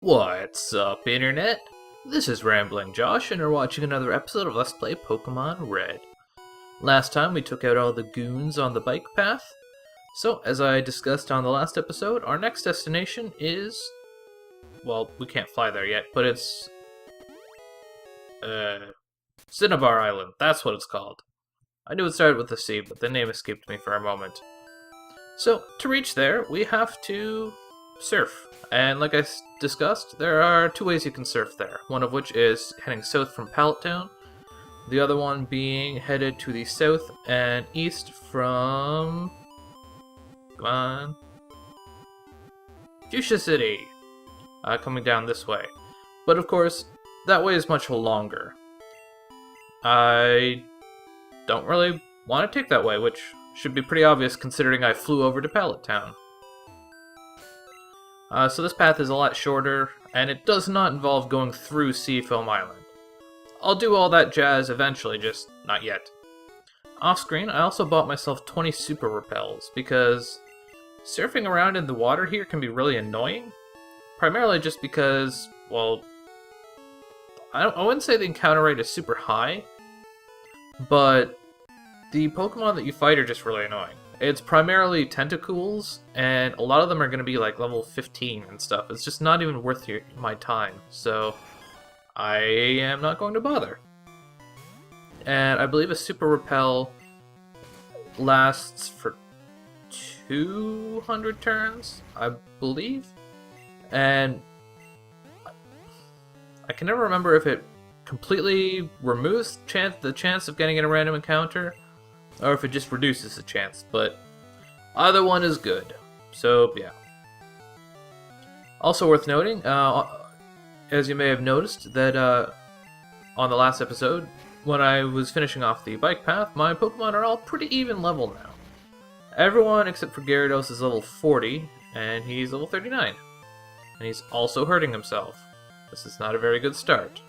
What's up, Internet? This is Rambling Josh, and you're watching another episode of Let's Play Pokemon Red. Last time we took out all the goons on the bike path, so as I discussed on the last episode, our next destination is... well, we can't fly there yet, but it's... Cinnabar Island, that's what it's called. I knew it started with a C, but the name escaped me for a moment. So, to reach there, we have to surf. And like I discussed, there are two ways you can surf there. One of which is heading south from Pallet Town. The other one being headed to the south and east from... come on... Fuchsia City! Coming down this way. But of course, that way is much longer. I don't really want to take that way, which should be pretty obvious considering I flew over to Pallet Town. So this path is a lot shorter, and it does not involve going through Seafoam Island. I'll do all that jazz eventually, just not yet. Off-screen, I also bought myself 20 Super Repels, because surfing around in the water here can be really annoying. Primarily just because, well, I wouldn't say the encounter rate is super high, but the Pokemon that you fight are just really annoying. It's primarily Tentacools, and a lot of them are going to be like level 15 and stuff. It's just not even worth my time, so I am not going to bother. And I believe a Super Repel lasts for 200 turns, I believe? And I can never remember if it completely removes the chance of getting in a random encounter, or if it just reduces the chance, but either one is good. So, yeah. Also worth noting, as you may have noticed, that on the last episode, when I was finishing off the bike path, my Pokemon are all pretty even level now. Everyone except for Gyarados is level 40, and he's level 39. And he's also hurting himself. This is not a very good start.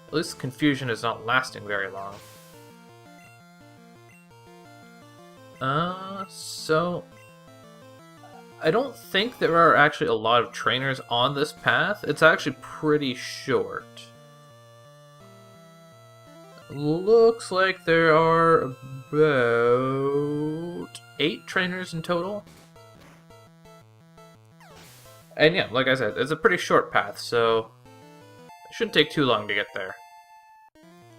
At least confusion is not lasting very long. So I don't think there are actually a lot of trainers on this path. It's actually pretty short. Looks like there are about 8 trainers in total. And yeah, like I said, it's a pretty short path, so it shouldn't take too long to get there.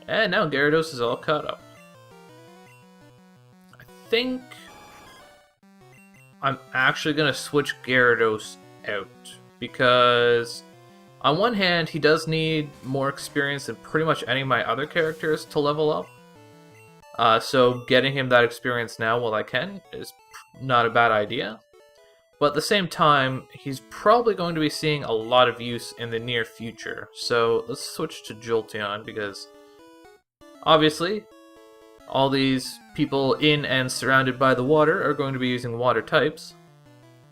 And now Gyarados is all caught up. I think I'm actually going to switch Gyarados out, because on one hand, he does need more experience than pretty much any of my other characters to level up. So getting him that experience now while I can is not a bad idea. But at the same time, he's probably going to be seeing a lot of use in the near future. So let's switch to Jolteon, because obviously all these people in and surrounded by the water are going to be using water types.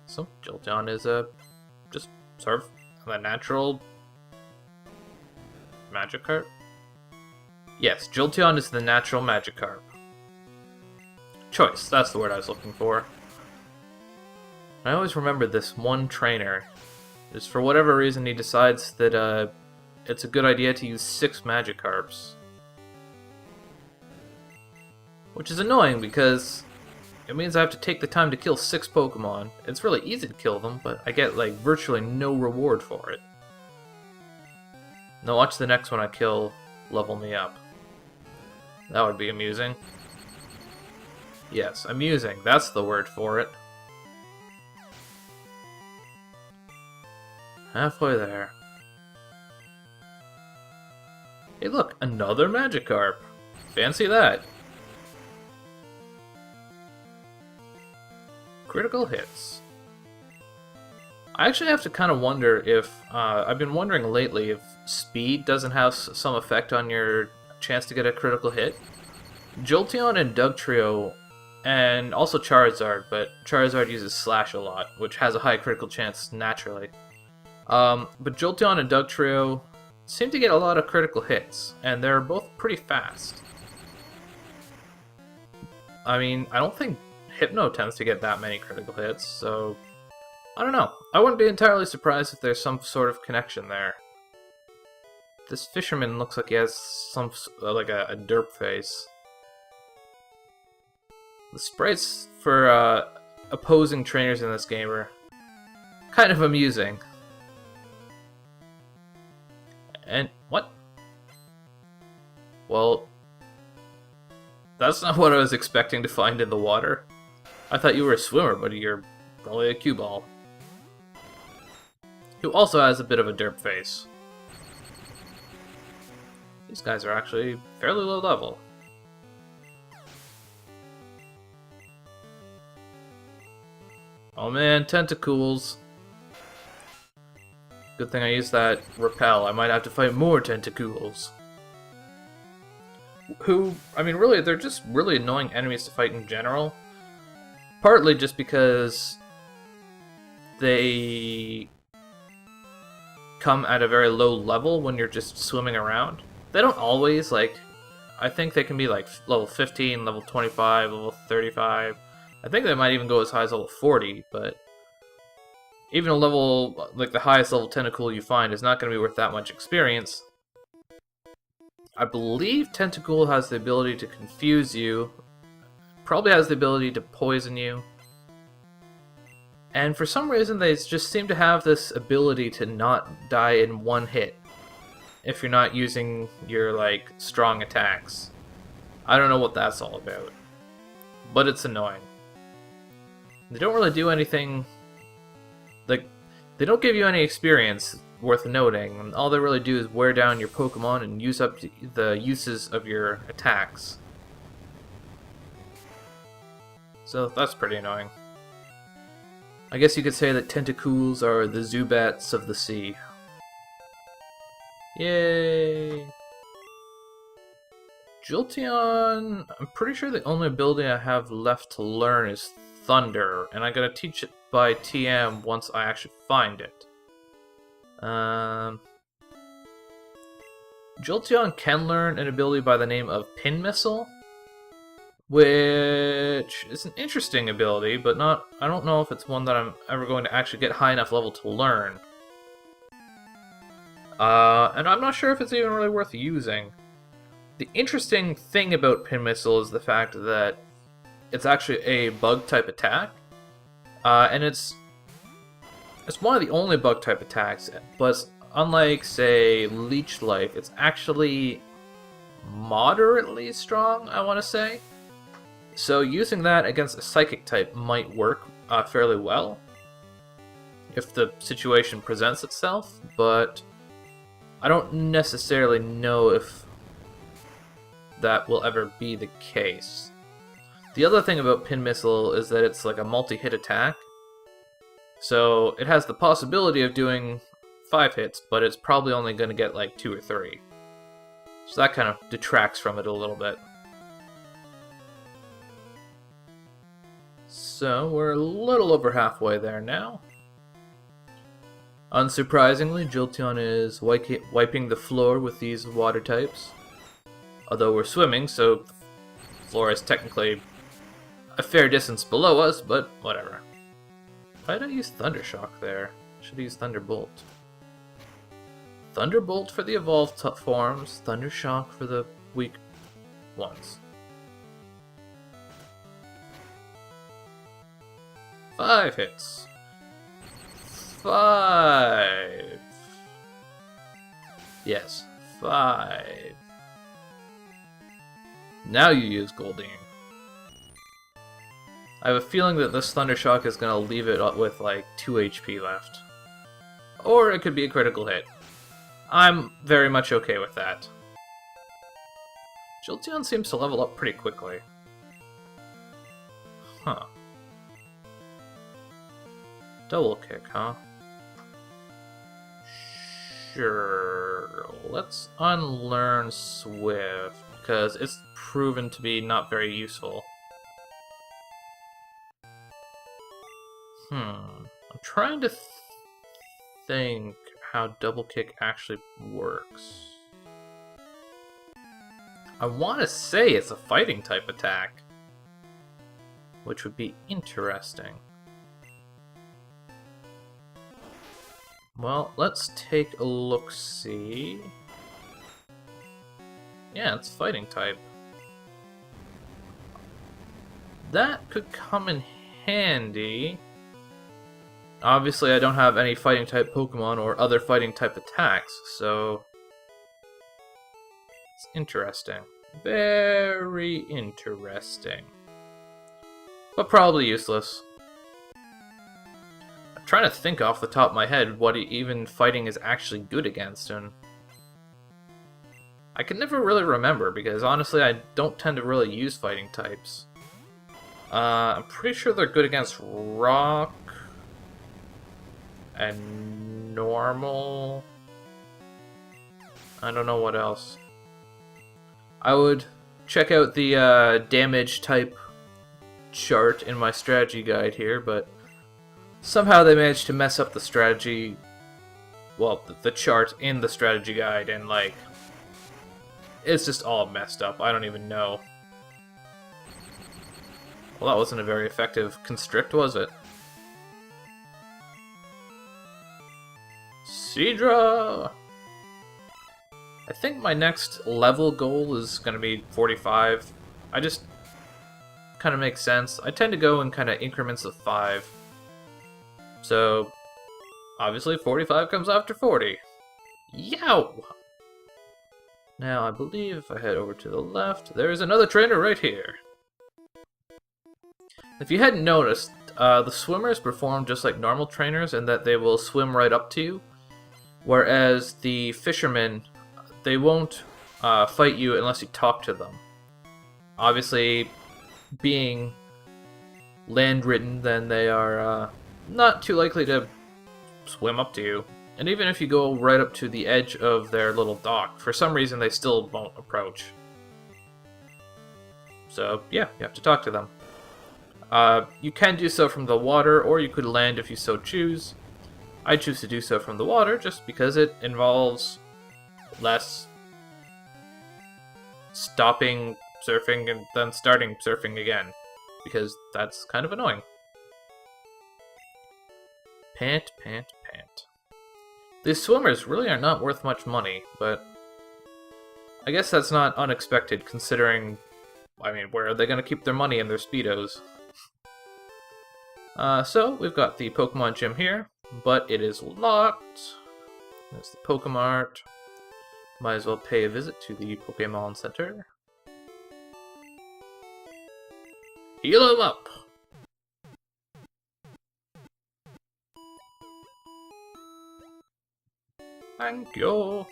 So Jolteon is just sort of a natural Magikarp? Yes, Jolteon is the natural Magikarp. Choice, that's the word I was looking for. I always remember this one trainer. Just for whatever reason he decides that it's a good idea to use 6 Magikarps. Which is annoying because it means I have to take the time to kill 6 Pokemon. It's really easy to kill them, but I get like virtually no reward for it. Now watch the next one I kill level me up. That would be amusing. Yes, amusing, that's the word for it. Halfway there. Hey look, another Magikarp! Fancy that! Critical hits. I actually have to kind of wonder if, I've been wondering lately if speed doesn't have some effect on your chance to get a critical hit. Jolteon and Dugtrio, and also Charizard, but Charizard uses Slash a lot, which has a high critical chance naturally. But Jolteon and Dugtrio seem to get a lot of critical hits, and they're both pretty fast. I mean, I don't think Hypno tends to get that many critical hits, so I don't know. I wouldn't be entirely surprised if there's some sort of connection there. This fisherman looks like he has some like a derp face. The sprites for opposing trainers in this game are kind of amusing. And what? Well, that's not what I was expecting to find in the water. I thought you were a swimmer, but you're probably a cue ball. Who also has a bit of a derp face. These guys are actually fairly low level. Oh man, tentacles. Good thing I used that repel. I might have to fight more tentacles. Who, I mean, really, they're just really annoying enemies to fight in general. Partly just because they come at a very low level when you're just swimming around. They don't always, like, I think they can be like level 15, level 25, level 35. I think they might even go as high as level 40, but even a level, like the highest level tentacle you find is not going to be worth that much experience. I believe Tentacool has the ability to confuse you, probably has the ability to poison you, and for some reason they just seem to have this ability to not die in one hit if you're not using your, like, strong attacks. I don't know what that's all about, but it's annoying. They don't really do anything, like, they don't give you any experience worth noting, and all they really do is wear down your Pokemon and use up the uses of your attacks. So that's pretty annoying. I guess you could say that Tentacools are the Zubats of the sea. Yay! Jolteon, I'm pretty sure the only ability I have left to learn is Thunder, and I gotta teach it by TM once I actually find it. Jolteon can learn an ability by the name of Pin Missile, which is an interesting ability, but I don't know if it's one that I'm ever going to actually get high enough level to learn. And I'm not sure if it's even really worth using. The interesting thing about Pin Missile is the fact that it's actually a bug-type attack, and it's one of the only bug-type attacks, but unlike, say, Leech Life, it's actually moderately strong, I want to say. So using that against a Psychic type might work fairly well, if the situation presents itself, but I don't necessarily know if that will ever be the case. The other thing about Pin Missile is that it's like a multi-hit attack, so it has the possibility of doing 5 hits, but it's probably only going to get like 2 or 3. So that kind of detracts from it a little bit. So we're a little over halfway there now. Unsurprisingly, Jolteon is wiping the floor with these water types. Although we're swimming, so the floor is technically a fair distance below us, but whatever. Why did I use Thundershock there? Should have used Thunderbolt. Thunderbolt for the evolved forms, Thundershock for the weak ones. 5 hits. 5. Yes, 5. Now you use Goldeen. I have a feeling that this Thundershock is going to leave it with like 2 HP left. Or it could be a critical hit. I'm very much okay with that. Jolteon seems to level up pretty quickly. Huh. Double kick, huh? Sure. Let's unlearn Swift, because it's proven to be not very useful. I'm trying to think how double kick actually works. I want to say it's a fighting type attack, which would be interesting. Well, let's take a look-see. Yeah, it's fighting type. That could come in handy. Obviously, I don't have any fighting type Pokemon or other fighting type attacks, so it's interesting. Very interesting. But probably useless. I'm trying to think off the top of my head what even fighting is actually good against, and I can never really remember because honestly I don't tend to really use fighting types. I'm pretty sure they're good against rock and normal. I don't know what else. I would check out the damage type chart in my strategy guide here, but somehow they managed to mess up the strategy, well, the chart in the strategy guide, and like, it's just all messed up. I don't even know. Well, that wasn't a very effective constrict, was it? Seadra! I think my next level goal is going to be 45. I just kind of makes sense. I tend to go in kind of increments of 5. So, obviously 45 comes after 40. Yow! Now, I believe if I head over to the left, there's another trainer right here. If you hadn't noticed, the swimmers perform just like normal trainers in that they will swim right up to you, whereas the fishermen, they won't fight you unless you talk to them. Obviously, being land-ridden, then they are not too likely to swim up to you. And even if you go right up to the edge of their little dock, for some reason they still won't approach. So, yeah, you have to talk to them. You can do so from the water, or you could land if you so choose. I choose to do so from the water just because it involves less stopping surfing and then starting surfing again, because that's kind of annoying. Pant, pant, pant. These swimmers really are not worth much money, but I guess that's not unexpected considering, I mean, where are they going to keep their money in their Speedos? So, we've got the Pokemon Gym here, but it is locked. There's the Pokemart. Might as well pay a visit to the Pokemon Center. Heal him up! Thank you!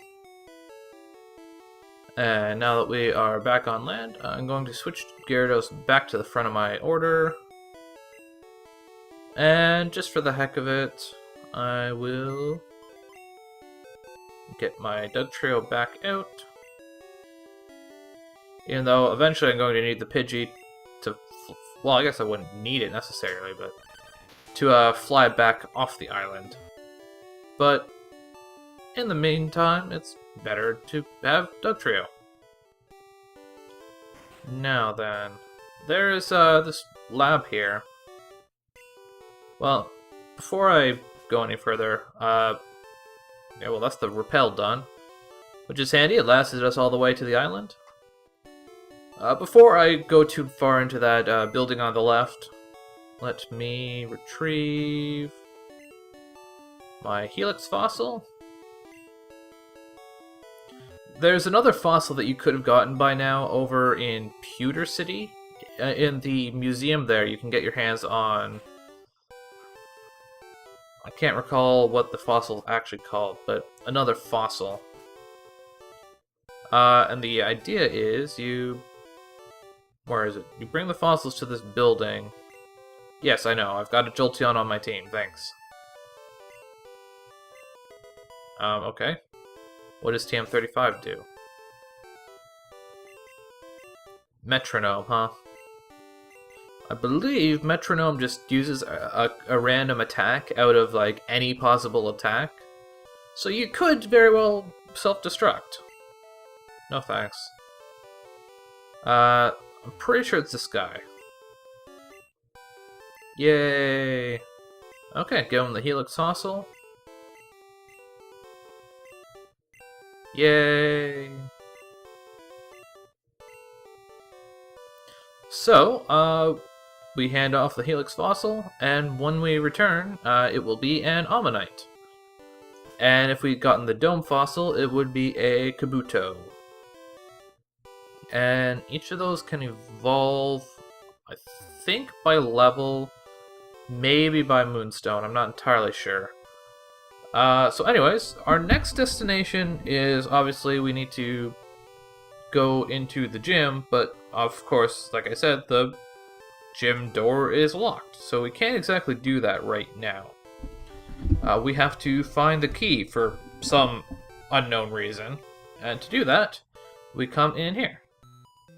And now that we are back on land, I'm going to switch Gyarados back to the front of my order. And just for the heck of it, I will get my Dugtrio back out. Even though eventually I'm going to need the Pidgey to, well, I guess I wouldn't need it necessarily, but to fly back off the island. But in the meantime, it's better to have Dugtrio. Now then, there is this lab here. Well, before I go any further, yeah, well, that's the rappel done, which is handy. It lasted us all the way to the island. Before I go too far into that building on the left, let me retrieve my Helix fossil. There's another fossil that you could have gotten by now over in Pewter City. In the museum there, you can get your hands on, I can't recall what the fossil actually called, but another fossil. And the idea is where is it? You bring the fossils to this building. Yes, I know, I've got a Jolteon on my team, thanks. Okay. What does TM35 do? Metronome, huh? I believe Metronome just uses a random attack out of, like, any possible attack. So you could very well self-destruct. No thanks. I'm pretty sure it's this guy. Yay! Okay, give him the Helix fossil. Yay! So, we hand off the Helix fossil, and when we return, it will be an Ammonite. And if we'd gotten the Dome fossil, it would be a Kabuto. And each of those can evolve, I think, by level, maybe by Moonstone, I'm not entirely sure. So anyways, our next destination is, obviously, we need to go into the gym, but of course, like I said, the gym door is locked, so we can't exactly do that right now. We have to find the key for some unknown reason, and to do that, we come in here.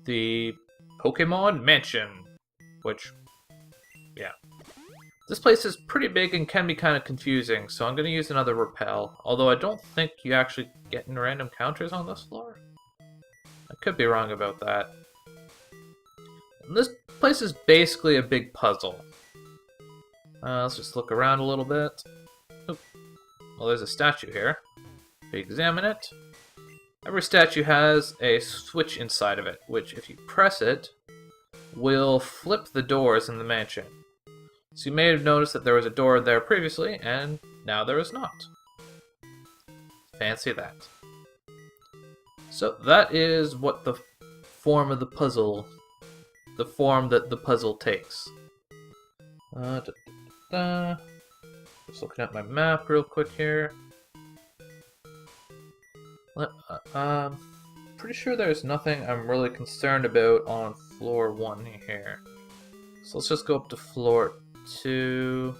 The Pokemon Mansion, which, yeah. This place is pretty big and can be kind of confusing, so I'm going to use another repel, although I don't think you actually get in random counters on this floor. I could be wrong about that. And this place is basically a big puzzle. Let's just look around a little bit. Oop. Well, there's a statue here. If we examine it, every statue has a switch inside of it, which, if you press it, will flip the doors in the mansion. So you may have noticed that there was a door there previously, and now there is not. Fancy that. So that is what the form of the puzzle, the form that the puzzle takes. Just looking at my map real quick here. Pretty sure there's nothing I'm really concerned about on floor 1 here. So let's just go up to floor 2.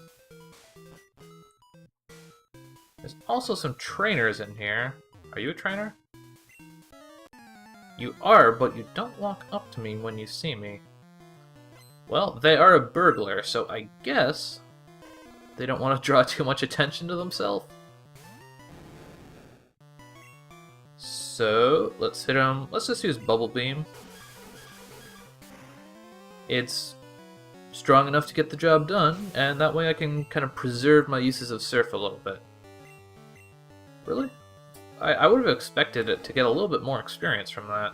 There's also some trainers in here. Are you a trainer? You are, but you don't walk up to me when you see me. Well, they are a burglar, so I guess they don't want to draw too much attention to themselves. So, let's hit them. Let's just use Bubble Beam. It's strong enough to get the job done, and that way I can kind of preserve my uses of Surf a little bit. Really? I would have expected it to get a little bit more experience from that.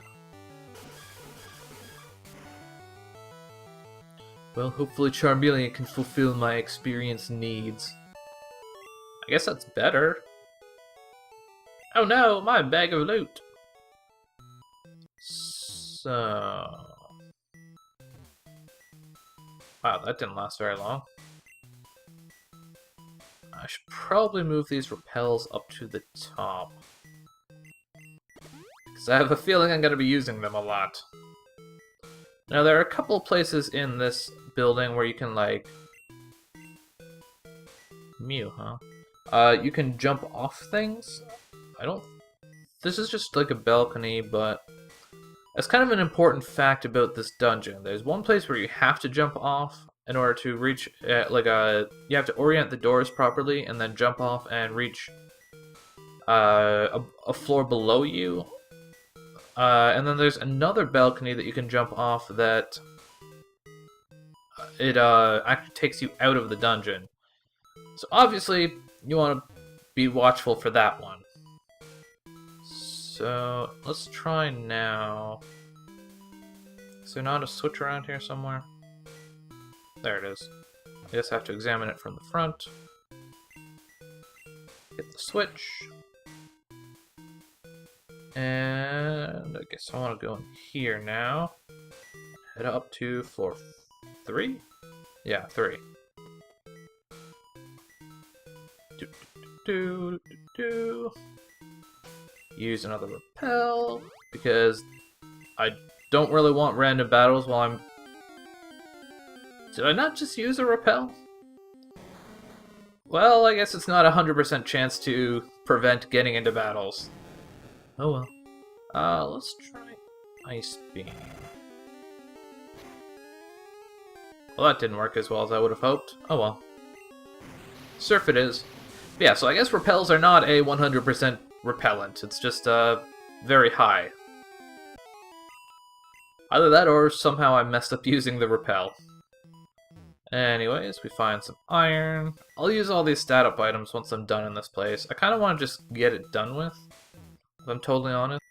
Well, hopefully Charmeleon can fulfill my experience needs. I guess that's better. Oh no, my bag of loot! So... Wow, that didn't last very long. I should probably move these repels up to the top. Because I have a feeling I'm going to be using them a lot. Now, there are a couple of places in this building where you can, like... Mew, huh? You can jump off things. This is just like a balcony, but... That's kind of an important fact about this dungeon. There's one place where you have to jump off in order to reach, you have to orient the doors properly and then jump off and reach a floor below you. And then there's another balcony that you can jump off that it actually takes you out of the dungeon. So obviously, you want to be watchful for that one. So, let's try now. Is there not a switch around here somewhere? There it is. I guess I have to examine it from the front. Hit the switch. And I guess I want to go in here now. Head up to floor 3? Yeah, 3. Use another repel, because I don't really want random battles while I'm... Did I not just use a repel? Well, I guess it's not a 100% chance to prevent getting into battles. Oh well. Let's try Ice Beam. Well, that didn't work as well as I would have hoped. Oh well. Surf it is. But yeah, so I guess repels are not a 100% repellent. It's just very high. Either that or somehow I messed up using the repel. Anyways, we find some iron. I'll use all these stat up items once I'm done in this place. I kind of want to just get it done with. if I'm totally honest.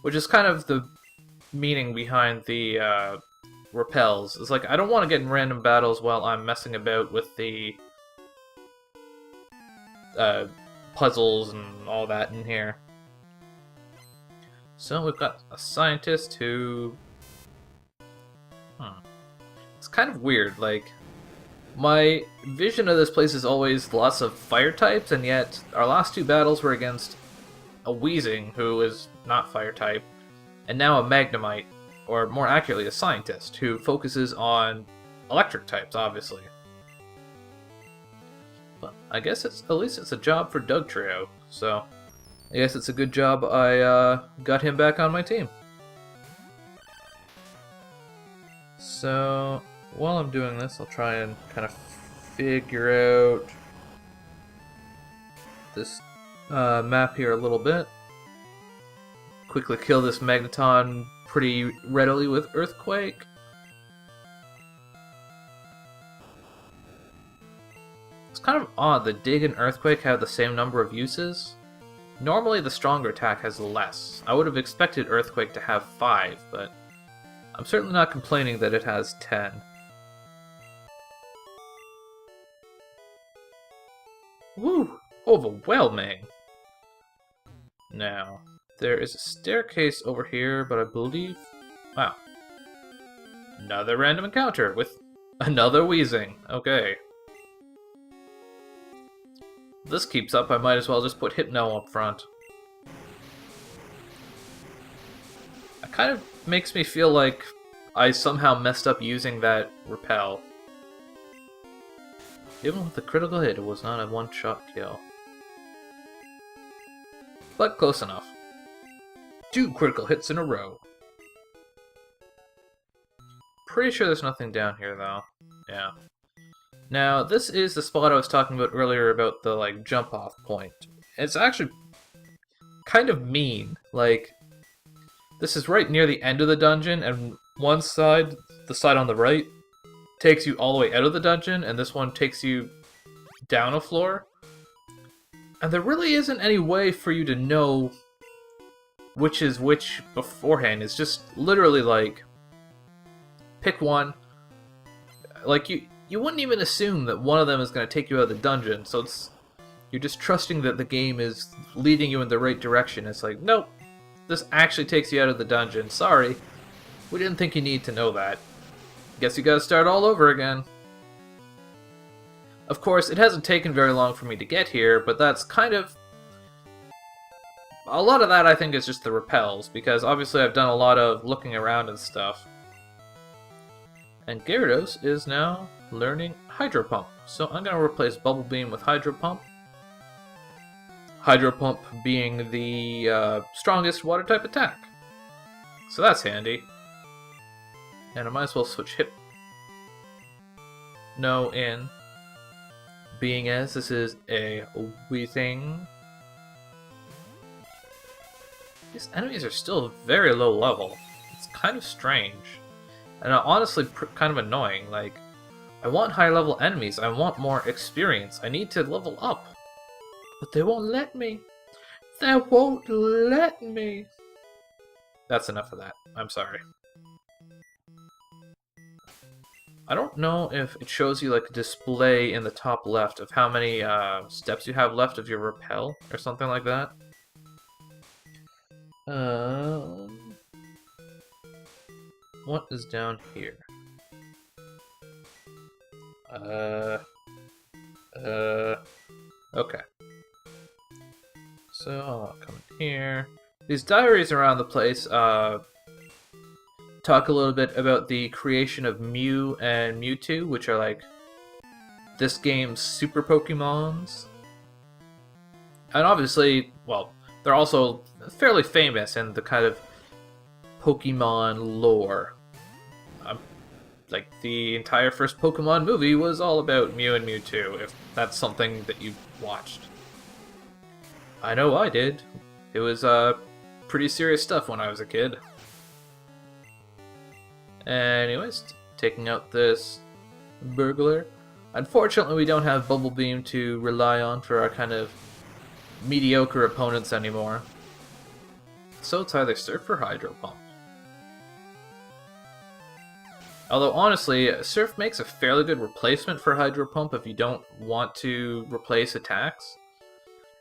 Which is kind of the meaning behind the repels. It's like, I don't want to get in random battles while I'm messing about with the puzzles and all that in here. So we've got a scientist who... It's kind of weird, like, my vision of this place is always lots of fire types, and yet our last two battles were against a Weezing, who is not fire type, and now a Magnemite, or more accurately, a scientist, who focuses on electric types, obviously. But I guess at least it's a job for Dugtrio, so I guess it's a good job I got him back on my team. So while I'm doing this, I'll try and kind of figure out this map here a little bit. Quickly kill this Magneton pretty readily with Earthquake. It's kind of odd that Dig and Earthquake have the same number of uses. Normally the stronger attack has less. I would have expected Earthquake to have 5, but I'm certainly not complaining that it has 10. Woo! Overwhelming! Now, there is a staircase over here, but I believe... Wow. Another random encounter with another Weezing. Okay. If this keeps up, I might as well just put Hypno up front. It kind of makes me feel like I somehow messed up using that repel. Even with the critical hit, it was not a one-shot kill. But close enough. 2 critical hits in a row. Pretty sure there's nothing down here, though. Yeah. Now, this is the spot I was talking about earlier about the, like, jump-off point. It's actually kind of mean. Like, this is right near the end of the dungeon, and one side, the side on the right, takes you all the way out of the dungeon, and this one takes you down a floor. And there really isn't any way for you to know which is which beforehand. It's just literally like, pick one. Like, you wouldn't even assume that one of them is going to take you out of the dungeon, so you're just trusting that the game is leading you in the right direction. It's like, nope, this actually takes you out of the dungeon. Sorry, we didn't think you need to know that. Guess you gotta start all over again. Of course, it hasn't taken very long for me to get here, but that's kind of... A lot of that, I think, is just the repels, because obviously I've done a lot of looking around and stuff. And Gyarados is now learning Hydro Pump, so I'm gonna replace Bubble Beam with Hydro Pump. Hydro Pump being the strongest water-type attack. So that's handy. And I might as well switch Hypno in, being as this is a Weezing. These enemies are still very low level. It's kind of strange. And honestly kind of annoying. Like, I want high level enemies, I want more experience, I need to level up. But they won't let me. They won't let me. That's enough of that. I'm sorry. I don't know if it shows you like a display in the top left of how many steps you have left of your repel or something like that. What is down here? Okay. So I'll come in here. These diaries around the place talk a little bit about the creation of Mew and Mewtwo, which are like this game's super Pokemons. And obviously, well, they're also fairly famous in the kind of Pokemon lore. Like, the entire first Pokemon movie was all about Mew and Mewtwo, if that's something that you've watched. I know I did. It was pretty serious stuff when I was a kid. Anyways, taking out this burglar. Unfortunately, we don't have Bubble Beam to rely on for our kind of mediocre opponents anymore. So it's either Surf or Hydro Pump. Although honestly, Surf makes a fairly good replacement for Hydro Pump if you don't want to replace attacks.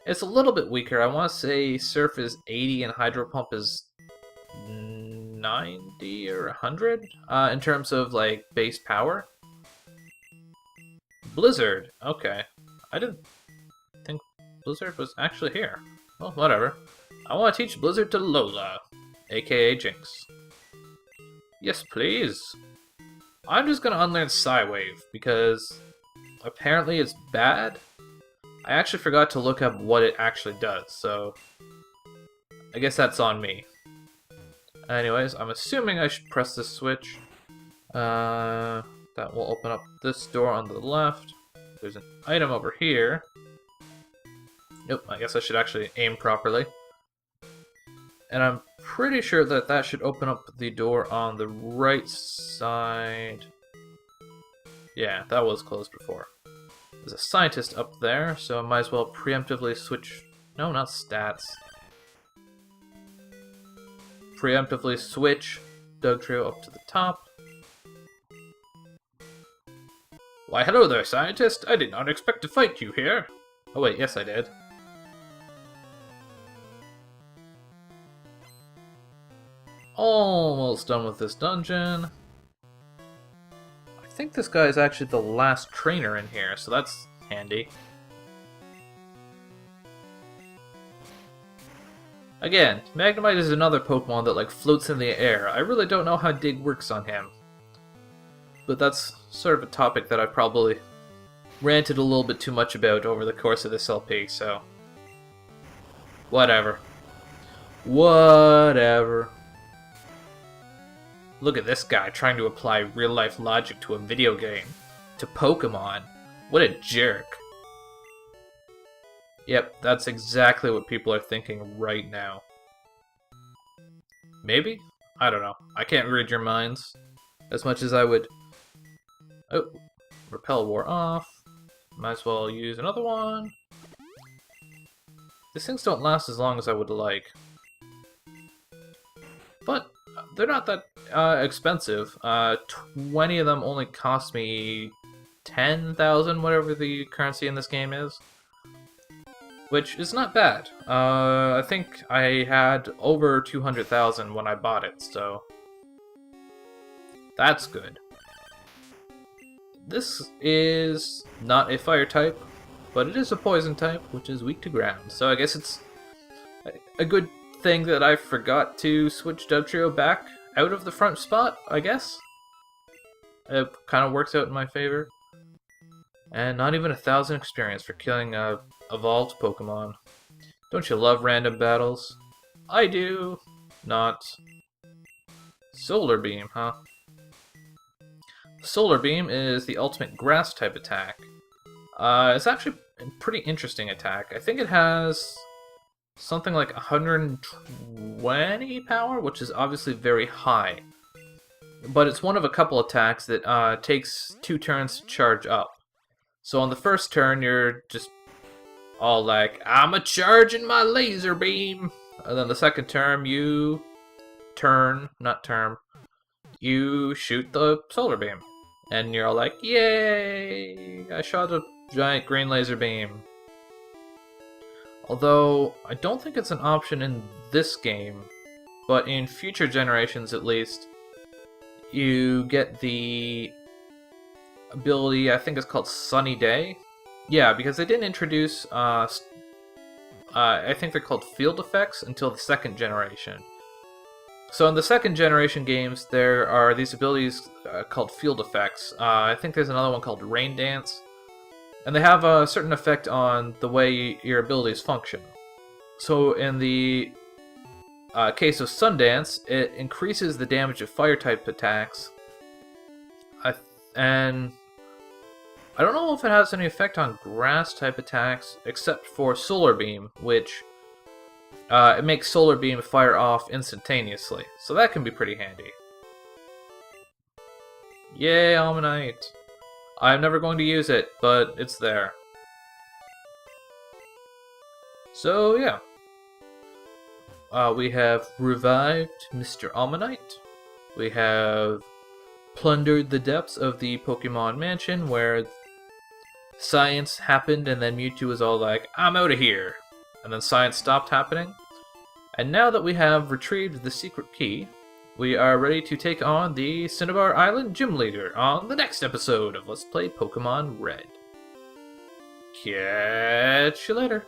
It's a little bit weaker. I want to say Surf is 80 and Hydro Pump is 90 or 100 in terms of like base power. Blizzard. Okay. I didn't think Blizzard was actually here. Well, whatever. I want to teach Blizzard to Lola, aka Jinx. Yes, please. I'm just gonna unlearn Psywave because apparently it's bad. I actually forgot to look up what it actually does, so I guess that's on me. Anyways, I'm assuming I should press this switch. That will open up this door on the left. There's an item over here. Nope, I guess I should actually aim properly. And I'm pretty sure that that should open up the door on the right side. Yeah, that was closed before. There's a scientist up there, so I might as well preemptively switch... No, not stats. Preemptively switch Dugtrio up to the top. Why, hello there, scientist! I did not expect to fight you here! Oh wait, yes I did. Almost done with this dungeon. I think this guy is actually the last trainer in here, so that's handy. Again, Magnemite is another Pokemon that like floats in the air. I really don't know how Dig works on him. But that's sort of a topic that I probably ranted a little bit too much about over the course of this LP, so... Whatever. Whatever. Look at this guy trying to apply real-life logic to a video game. To Pokemon. What a jerk. Yep, that's exactly what people are thinking right now. Maybe? I don't know. I can't read your minds. As much as I would... Oh, Repel wore off. Might as well use another one. These things don't last as long as I would like. But they're not that expensive. 20 of them only cost me 10,000, whatever the currency in this game is. Which is not bad. I think I had over 200,000 when I bought it, so... That's good. This is not a fire type, but it is a poison type, which is weak to ground. So I guess it's a good thing that I forgot to switch Dugtrio back out of the front spot, I guess. It kind of works out in my favor. And not even 1,000 experience for killing a evolved Pokemon. Don't you love random battles? I do. Not. Solar Beam, huh? Solar Beam is the ultimate grass type attack. It's actually a pretty interesting attack. I think it has something like 120 power, which is obviously very high. But it's one of a couple attacks that takes 2 turns to charge up. So on the first turn, you're just all like, I'm a-charging my laser beam! And then the second turn, you you shoot the solar beam. And you're all like, yay! I shot a giant green laser beam. Although, I don't think it's an option in this game, but in future generations at least, you get the ability, I think it's called Sunny Day. Yeah, because they didn't introduce, I think they're called field effects until the second generation. So in the second generation games, there are these abilities called field effects. I think there's another one called Rain Dance. And they have a certain effect on the way your abilities function. So in the case of Sundance, it increases the damage of fire-type attacks. And I don't know if it has any effect on grass-type attacks, except for Solar Beam, which it makes Solar Beam fire off instantaneously. So that can be pretty handy. Yay, Almanite! I'm never going to use it, but it's there. So, yeah. We have revived Mr. Almanite. We have plundered the depths of the Pokemon Mansion where science happened and then Mewtwo was all like, I'm out of here. And then science stopped happening. And now that we have retrieved the secret key, we are ready to take on the Cinnabar Island Gym Leader on the next episode of Let's Play Pokemon Red. Catch you later.